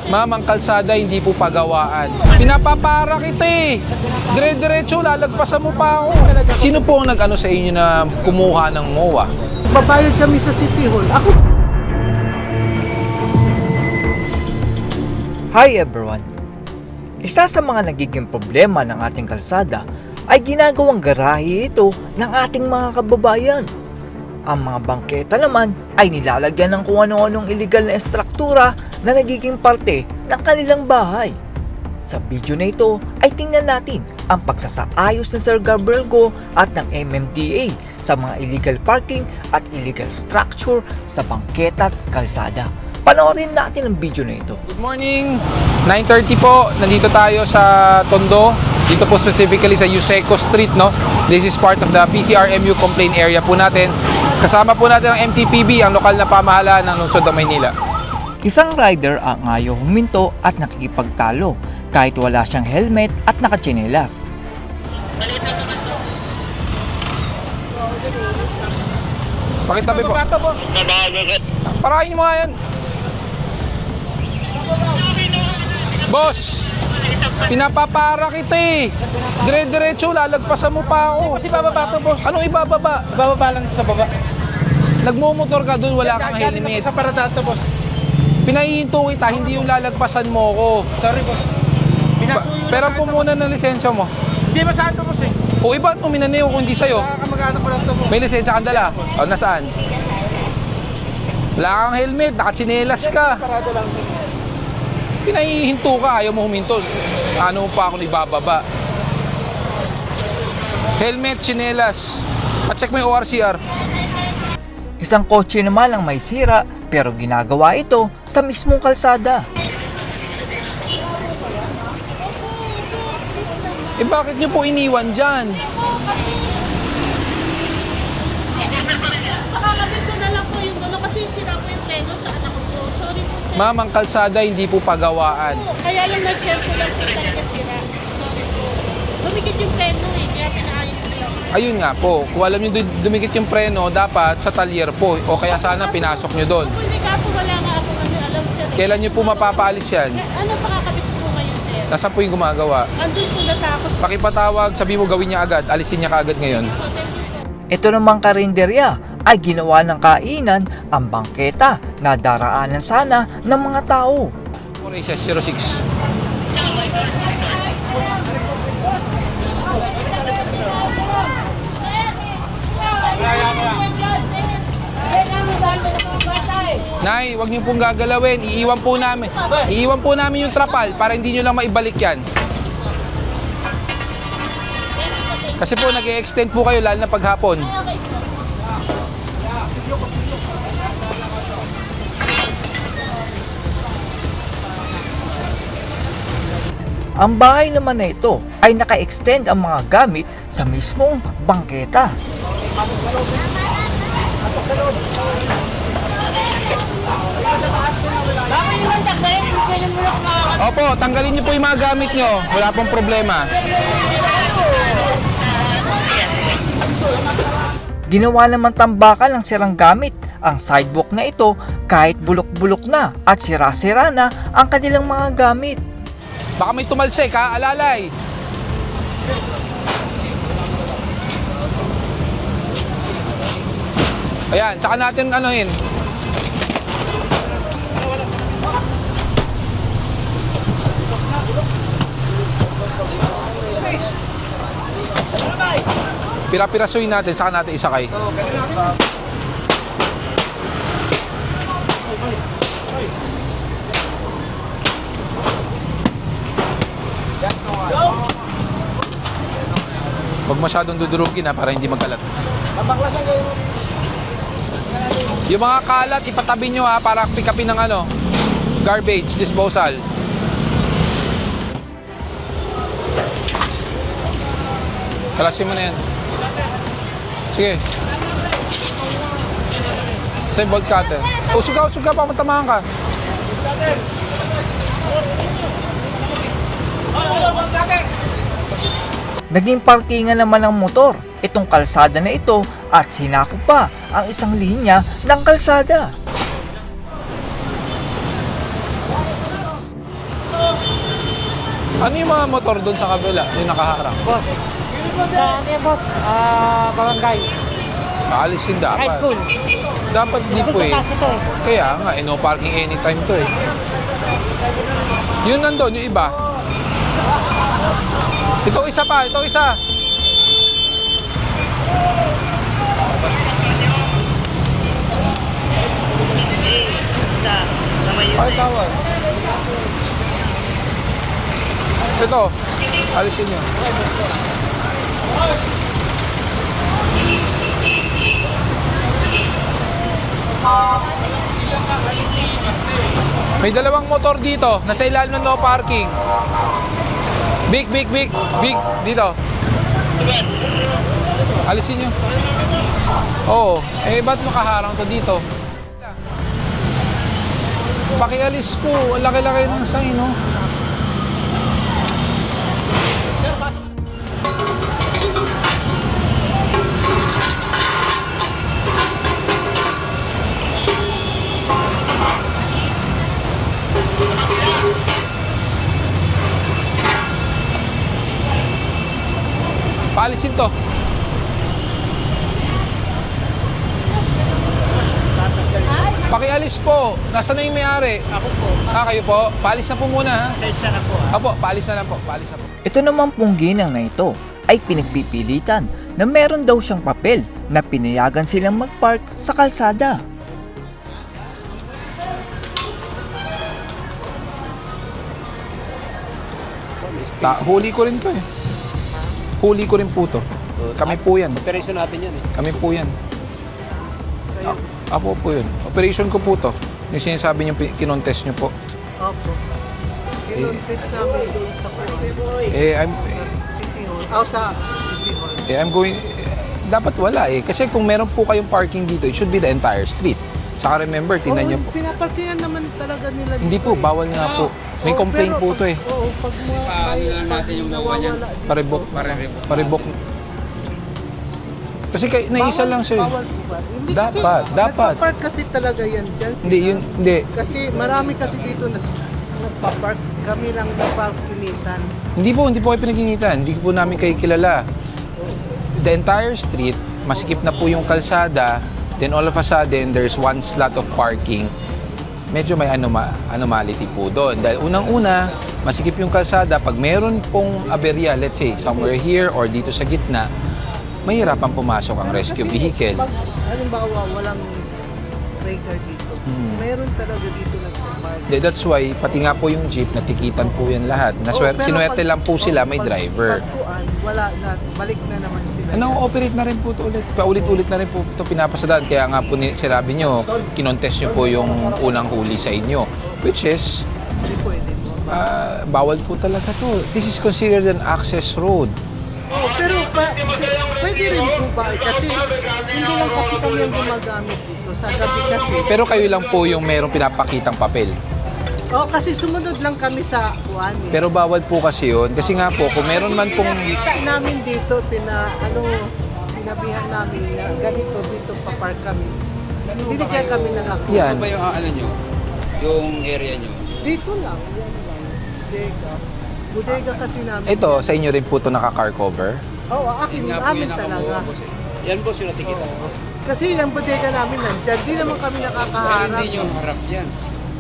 Ma'am, ang kalsada hindi po pagawaan. Pinapapara kita eh. Dire-diretso, lalagpasan mo pa ako. Sino po ang nag-ano sa inyo na kumuha ng MOA? Babayad kami sa City Hall. Ako. Hi everyone! Isa sa mga nagiging problema ng ating kalsada ay ginagawang garahe ito ng ating mga kababayan. Ang mga bangketa naman ay nilalagyan ng kung ano-anong iligal na estruktura na nagiging parte ng kanilang bahay. Sa video na ito ay tingnan natin ang pagsasaayos ni Sir Gabriel Go at ng MMDA sa mga illegal parking at illegal structure sa bangketa at kalsada. Panoorin natin ang video na ito. Good morning! 9:30 po, nandito tayo sa Tondo. Dito po specifically sa Yuseco Street, no? This is part of the PCRMU complaint area po natin. Kasama po natin ang MTPB, ang lokal na pamahalaan ng lungsod ng Maynila. Isang rider ang ayaw huminto at nakikipagtalo kahit wala siyang helmet at nakatsinelas. Pakitabi po. Parahin mo nga yan. Boss, pinapapara kita eh. Dire-diretso, lalagpasan mo pa ako. Kasi bababa to, boss. Anong ibababa? Bababa lang sa baba. Nagmumotor ka doon, wala kang Galing helmet. ako sa paradato, boss. Pinahihinto kita, hindi yung lalagpasan mo ko. Sorry, boss. Pinasuyo Pero po muna ng lisensya mo. Hindi masahan to, boss eh. O iba mo minaneo kung hindi sa'yo. Nakakamag-anak ko lang to, boss. May lisensya kang dala. O nasaan? Wala kang helmet, nakatsinelas ka. Parado lang. Pinahihinto ka, ayaw mo huminto. Ano pa ako ibababa? Helmet, tsinelas. At check mo yung ORCR. Isang kotse naman ang may sira pero ginagawa ito sa mismong kalsada. Eh bakit nyo po iniwan dyan? Makakabit ko na lang po yung gano'n kasi sira po yung pleno sa anak ko. Sorry po sir. Ma'am, ang kalsada hindi po pagawaan. Kaya lang na-check ko lang po talaga sira. Sorry po. Dumikit yung pleno eh, kaya pinaayos ko lang. Ayun nga po, kung alam nyo dumikit yung preno, dapat sa talyer po. O kaya sana pinasok nyo doon. Kung hindi kaso wala nga ako ano, alam sir. Kailan nyo po mapapaalis yan? Ano pakakabit ko po ngayon sir? Nasaan po yung gumagawa? Andun po natakot. Pakipatawag, sabi mo gawin niya agad, alisin niya kaagad ngayon. Sige po, thank you po. Ito namang karinderya ay ginawa ng kainan ang bangketa na daraanan sana ng mga tao. Oasis 06. Nay, wag niyo pong gagalawin. Iiwan po namin. Iiwan po namin yung trapal para hindi niyo lang maibalik yan. Kasi po nag-e-extend po kayo lalo na paghapon. Ang bahay naman na ito ay naka-extend ang mga gamit sa mismong bangketa. Opo, tanggalin niyo po yung mga gamit niyo. Wala pong problema. Ginawa naman tambakan ng sirang gamit ang sidewalk na ito kahit bulok-bulok na at sira-sira na ang kanilang mga gamit. Baka may tumalsik ha, alalay. Ayan, saka natin anuhin. Pira-pirasuin natin, saka natin isakay. Huwag masyadong dudurugin ha, para hindi magkalat. Yung mga kalat, ipatabi nyo ha, para pick upin ng ano, garbage disposal. Kalasin mo na yan. Sige. Sa bolt cutter. O, suga, pa, matamahan ka. Naging parkingan naman ng motor itong kalsada na ito at sinako pa ang isang linya ng kalsada. Ano yung mga motor doon sa kabila? Yung nakaharang? Boss. Sa ano yan, boss? Barangay. Aalisin dapat. High school. Dapat di po eh. Taas ito eh. Kaya nga, no parking anytime to eh. Yun nandun, yung iba. Ito isa pa, ito isa. Ay, tawag. Ito, alisin nyo. May dalawang motor dito, nasa ilalim ng no parking. Big, dito. Alisin nyo. Oo, ba't makaharang to dito? Pakialis ko, ang laki-laki ng sign, no? Paalisin to. Pakialis po. Nasaan na yung may-ari? Ako po. Kayo po. Paalis na po muna, ha? Sensya na po. Apo, paalis na lang po. Paalis na po. Ito naman pong ginang na ito ay pinagpipilitan na meron daw siyang papel na pinayagan silang magpark sa kalsada. Huli ko rin to eh. Huli ko rin po to. Kami po yan. Operation natin yan eh. Kami po yan. Apo po yun. Operation ko po to. Yung sinasabi nyo, kinontest nyo po. Opo. Kinontes namin doon sa City Hall. Sa City Hall. I'm going... dapat wala eh. Kasi kung meron po kayong parking dito, it should be the entire street. Saka remember, tingnan nyo po. Pinaparkingan naman talaga nila Hindi po, bawal nga po. May complaint po to eh. Oo, pag natin yung nawawala. Paribok. Kasi naisa lang siya. Bawal po ba? Hindi Dapat. nagpa-park kasi talaga yan dyan. Hindi. Kasi marami kasi dito nagpa-park. Kami lang nagpa-kinitan. Hindi po kayo pinaginitan. Hindi po namin kayo kilala. The entire street, masikip na po yung kalsada, then all of a sudden, there's one slot of parking. Medyo may anomality po doon. Dahil unang-una, masikip yung kalsada. Pag meron pong aberya, let's say, somewhere here or dito sa gitna, mahirapan pumasok ang rescue Kasi vehicle. Pag, halimbawa, walang breaker dito. Meron talaga dito nagpa-park. That's why, pati nga po yung jeep, natikitan po yan lahat. Pero Sinuwerte pag- lang po sila, may pag- driver. Pagkuan, wala na, balik na naman sila. Operate na rin po ito ulit. Paulit-ulit na rin po ito pinapasadaan. Kaya nga po sinabi nyo, kinontest nyo po yung unang huli sa inyo. Which is, Hindi pwede po. bawal po talaga to. This is considered an access road. Oo, pero pwede rin po ba? Kasi hindi lang kasi kami ang gumagamit dito. Sa gabi kasi. Pero kayo lang po yung merong pinapakitang papel. Oo, kasi sumunod lang kami sa kuan. Pero bawal po kasi yun. Kasi nga po, kung meron man pong... Nakita namin dito, sinabihan namin na ganito dito pa-park kami. Binigyan kami ng access. Yan. Ano ba yung nyo? Yung area nyo? Dito lang, yan lang. Bodega. Bodega kasi namin. Ito, sa inyo rin po ito naka-car cover. Oo, akin, Yun nga po amin yung talaga. nakakuha boss eh. Yan boss yung natikita. Kasi yung bodega namin nandyan, di naman kami Pero nakakaharap. hindi yung harap yan.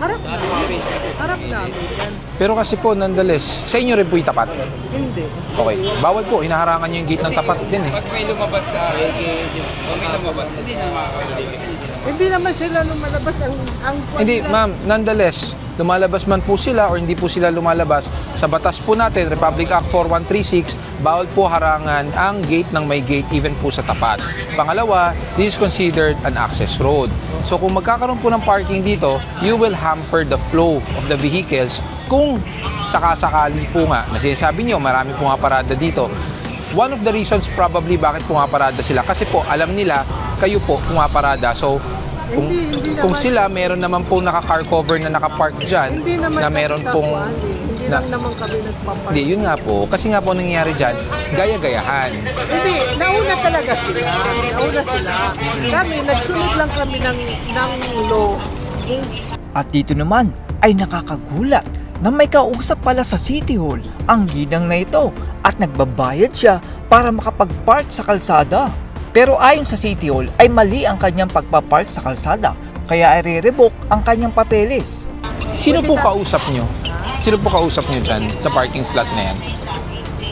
Harap Sa namin. amin Harap namin yan. Pero kasi po, nonetheless, sa inyo rin po itapat. Hindi. Okay. Bawal po, hinaharangan nyo yung gate ng tapat din eh. Pag may lumabas sa pag may lumabas, hindi na makakabili kasi hindi na. Hindi naman sila lumalabas ang Hindi, ma'am, nonetheless, lumalabas man po sila or hindi po sila lumalabas, sa batas po natin, Republic Act 4136, bawal po harangan ang gate ng may gate even po sa tapat. Pangalawa, this is considered an access road. So kung magkakaroon po ng parking dito, you will hamper the flow of the vehicles kung sakasakali po nga, na sinasabi nyo, marami po nga parada dito. One of the reasons probably bakit pumaparada sila, kasi po alam nila, kayo po pumaparada. So, Hindi kung naman- sila meron naman pong naka-car cover na nakapark dyan, Hindi naman na kami meron sa pong... kuwan eh. Hindi na- lang naman kami nagpapark. Hindi, yun nga po. Kasi nga po nangyayari dyan, gaya-gayahan. Hindi, nauna talaga sila. Nauna sila. Kami, nagsunod lang kami ng law. At dito naman ay nakakagulat na may kausap pala sa City Hall ang ginang na ito at nagbabayad siya para makapag-park sa kalsada. Pero ayon sa City Hall ay mali ang kanyang pagpapark sa kalsada kaya ay re-revoke ang kanyang papeles. Sino po kausap nyo? Sino po kausap nyo dyan sa parking slot na yan?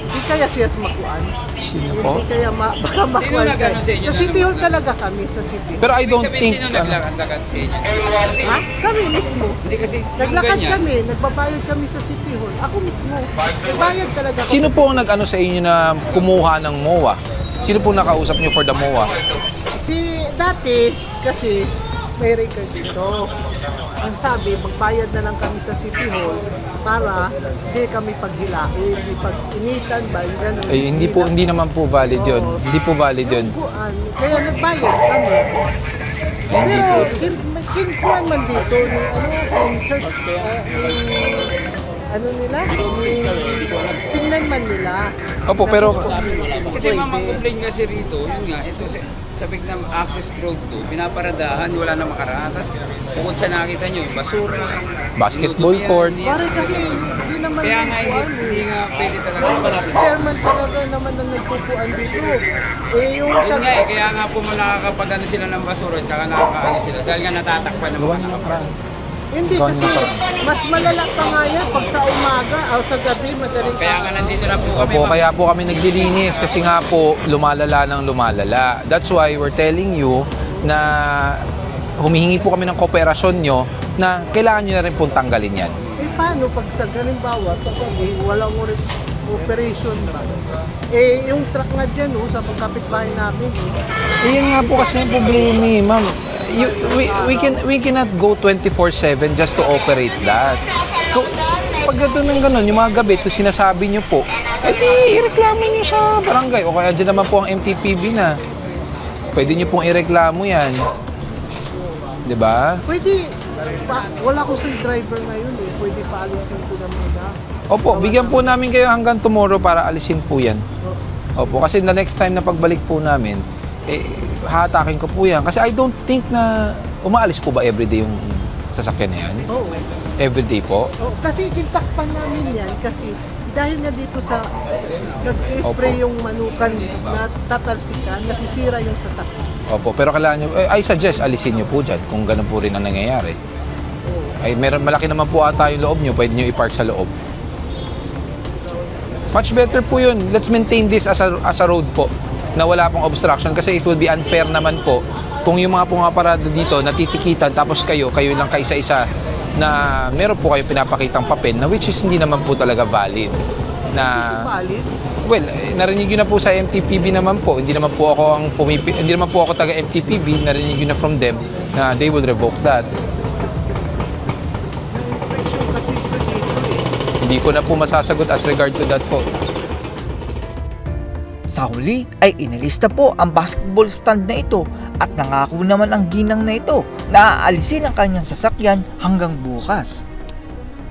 Hindi kaya siya makuan. Sino po? Hindi kaya baka makuan siya. nag-ano sa inyo? Sa City Hall talaga kami, sa City Hall. Pero I don't Sabihin, think... sino naglakad-lakad sa inyo? Kasi, Ha? Kami mismo. hindi kasi yung Naglakad ganyan. kami, nagbabayad kami sa City Hall. Ako mismo. Nagbayad talaga ako. Sino sa po ang nag-ano sa inyo na kumuha ng MOA? Sino po nakausap nyo for the MOA? Si dati, kasi may record dito. Ang sabi, magbayad na lang kami sa City Hall para hindi kami paghilain, hindi pag-initan ba, yung gano'n. Ay, hindi naman po valid yun. Oo. Hindi po valid yun. Kaya nagbayad kami. Pero, kinkuhan man dito, ni search, ano nila? Tingnan man nila. Opo, pero Kasi mamang-complain kasi rito, yun nga, ito sa Vietnam Access Road 2, pinaparadahan, wala na makaraan. Tapos bukod sa nakita nyo, yung basura, Basketball luto yan, court. yan. Pare kasi hindi naman Kaya nga nagpuan hindi nga pwede talaga. Chairman talaga naman ang nagpupuan dito. Yung Yun nga kaya nga po nakakapag-ano sila ng basura at saka nakakaano sila dahil nga natatakpan ng gawa mga nyo na parang. hindi Gawa kasi nyo pa. mas malala pa nga yan pag sa umaga o sa gabi madaling Kaya nga nandito na po kami. Opo, kaya po kami naglilinis kasi nga po lumalala ng lumalala. That's why we're telling you na humihingi po kami ng kooperasyon nyo na kailangan nyo na rin pong tanggalin yan. paano pag sa galimbawa sa gabi walang operation ba? Yung truck nga dyan, sa pagkapitbahay namin. Yan nga po kasi yung problema eh, ma'am. We cannot go 24/7 just to operate that. Pag ito ng ganun, yung mga gabi, ito sinasabi nyo po, di ireklamo nyo sa barangay. O kaya dyan naman po ang MTPB na. Pwede nyo pong ireklamo yan. Diba? Pwede, wala ko sa driver ngayon pwede paalisin ko na muna. Opo, bigyan po namin kayo hanggang tomorrow para alisin po yan. Opo, kasi the next time na pagbalik po namin, hatakin ko po yan. Kasi I don't think na umaalis po ba everyday yung sasakyan na yan? Oo. Everyday po? Kasi kintakpan namin yan kasi dahil nga dito sa nag-spray Opo. yung manukan na tatalsikan, nasisira yung sasakyan. Opo, pero kailangan nyo, I suggest alisin nyo po dyan kung ganun po rin ang nangyayari. Ay, malaki naman po ata yung loob nyo, pwede nyo i-park sa loob. Much better po yun. Let's maintain this as a road po na wala pong obstruction kasi it will be unfair naman po kung yung mga pumaparada dito natitikitan tapos kayo lang kaisa-isa na meron po kayo pinapakitang papel na which is hindi naman po talaga valid. Na, Valid? well, narinig yun na po sa MTPB naman po. Hindi naman po ako hindi naman po ako taga MTPB. Narinig yun na from them na they will revoke that. Yung inspection kasi ito dito Hindi ko na po masasagot as regard to that po. Sa huli ay inilista po ang basketball stand na ito at nangako naman ang ginang na ito na aalisin ang kanyang sasakyan hanggang bukas.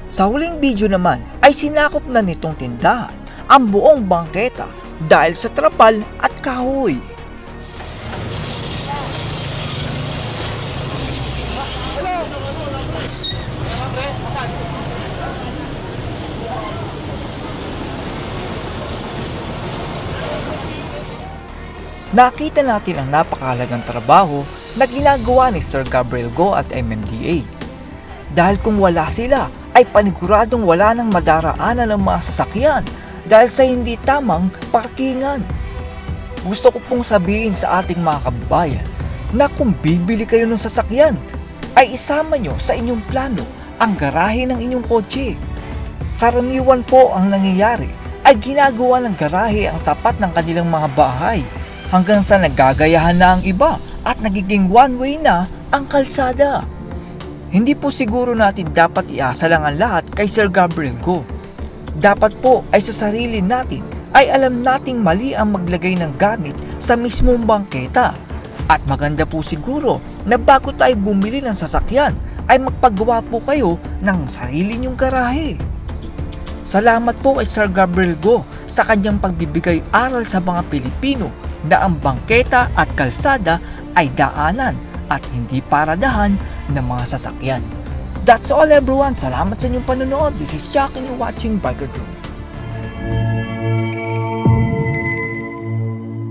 Sa huling video naman ay sinakop na nitong tindahan ang buong bangketa dahil sa trapal at kahoy. Nakita natin ang napakahalagang trabaho na ginagawa ni Sir Gabriel Go at MMDA. Dahil kung wala sila, ay paniguradong wala nang madaraanan ng mga sasakyan dahil sa hindi tamang parkingan. Gusto ko pong sabihin sa ating mga kababayan na kung bibili kayo ng sasakyan, ay isama nyo sa inyong plano ang garahe ng inyong kotse. Karaniwan po ang nangyayari ay ginagawa ng garahe ang tapat ng kanilang mga bahay hanggang sa nagagayahan na ang iba at nagiging one-way na ang kalsada. Hindi po siguro natin dapat iasa lang ang lahat kay Sir Gabriel Go. Dapat po ay sa sarili natin ay alam nating mali ang maglagay ng gamit sa mismong bangketa. At maganda po siguro na bago tayo bumili ng sasakyan ay magpagawa po kayo ng sarili niyong garahe. Salamat po kay Sir Gabriel Go sa kanyang pagbibigay aral sa mga Pilipino na ang bangketa at kalsada ay daanan at hindi paradahan ng mga sasakyan. That's all everyone. Salamat sa inyong panonood. This is Chuck and you're watching Biker Joe.